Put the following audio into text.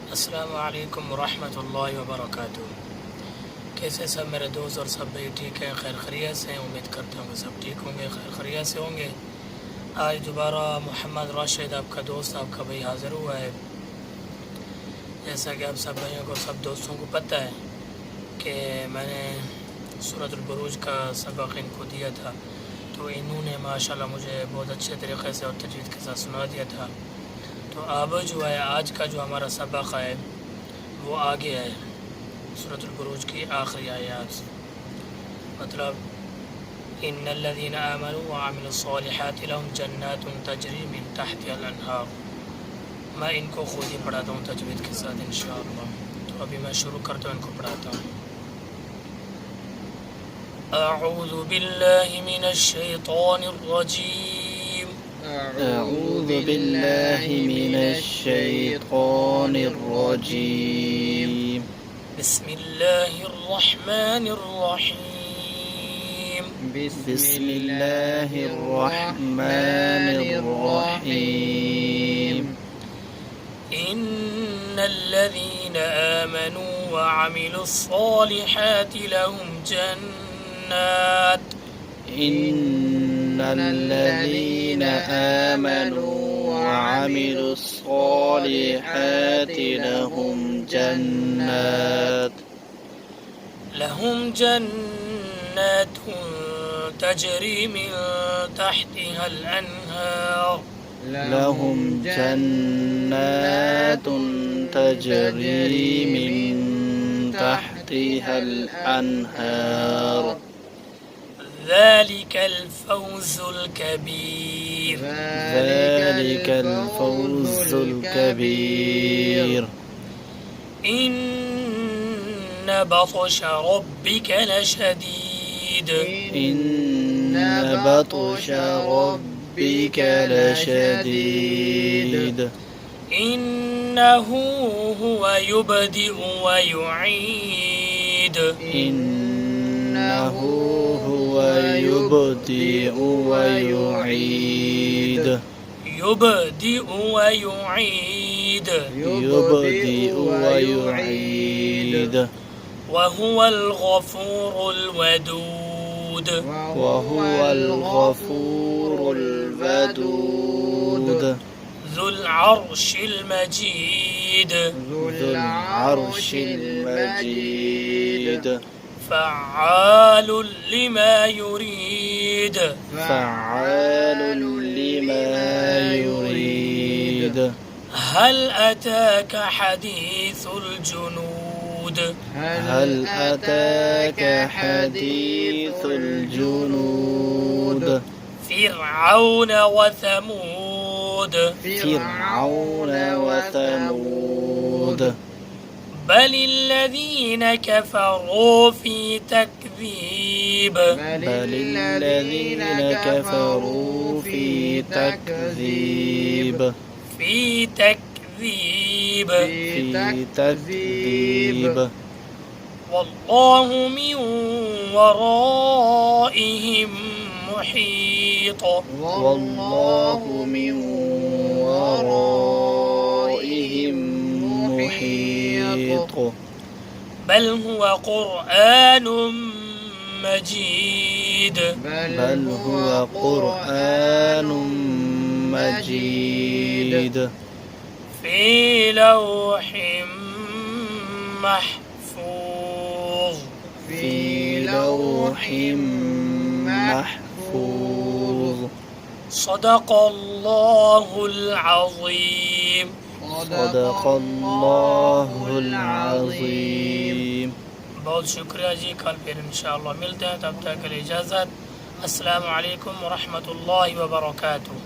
अस्सलाम वालेकुम रहमतुल्लाहि व बरकातुहू। कैसे सब मेरे दोस्त और सब भाई ठीक हैं, खैर खैरियत से हैं। उम्मीद करता हूँ कि सब ठीक होंगे, खैर खैरियत से होंगे। आज दोबारा मोहम्मद राशिद आपका दोस्त आपका भाई हाज़िर हुआ है। जैसा कि आप सब भाइयों को सब दोस्तों को पता है कि मैंने सूरतुल बुरूज का सबक इनको दिया था, तो इन्होंने माशाल्लाह मुझे बहुत अच्छे तरीक़े से और तजवीद के साथ सुना दिया था। तो अब जो है आज का जो हमारा सबक है वो आगे है सूरतुल बुरूज की आखिरी आयत, मतलब इन्नल्लज़ीना आमनू व अमिलुस्सॉलिहाति लहुम जन्नातुन तजरी मिन तहतिहल अनहार। मैं इनको खुद ही पढ़ाता हूँ तजवीद के साथ इंशाअल्लाह। तो अभी मैं शुरू करता हूँ, इनको पढ़ाता हूँ। अऊज़ु बिल्लाहि मिनश शैतानिर रजीम। أعوذ بالله من الشيطان الرجيم. بسم الله الرحمن الرحيم. بسم الله الرحمن الرحيم. إن الذين آمنوا وعملوا الصالحات لهم جنات. إن الذين آمنوا وعملوا الصالحات لهم جنات تجري من تحتها الأنهار. لهم جنات تجري من تحتها الأنهار. ذلك الفوز الكبير. ذلك الفوز الكبير. إن بطش ربك لشديد. إن بطش ربك لشديد. إنه هو يبدئ ويعيد. إنه هو يبدئ ويعيد. يبدئ ويعيد. يبدئ ويعيد. وهو الغفور الودود. وهو الغفور الودود. ذو العرش المجيد. ذو العرش المجيد. فعال لما يريد. فعال لما يريد. هل أتاك حديث الجنود. هل أتاك حديث الجنود. فرعون وثمود. فرعون وثمود. بل الذين كفروا في تكذيب. بل الذين كفروا في تكذيب. في تكذيب. في تكذيب. والله من ورائهم محيط. والله من ورائهم محيط. بل هو قرآن مجيد. بل هو قرآن مجيد. في لوح محفوظ. في لوح محفوظ. صدق الله العظيم. صدق الله العظيم. बहुत शुक्रिया जी। कल फिर इंशाअल्लाह मिलते हैं, तब तक के लिए इजाज़त। अस्सलामु अलैकुम व रहमतुल्लाहि व बरकातुहू।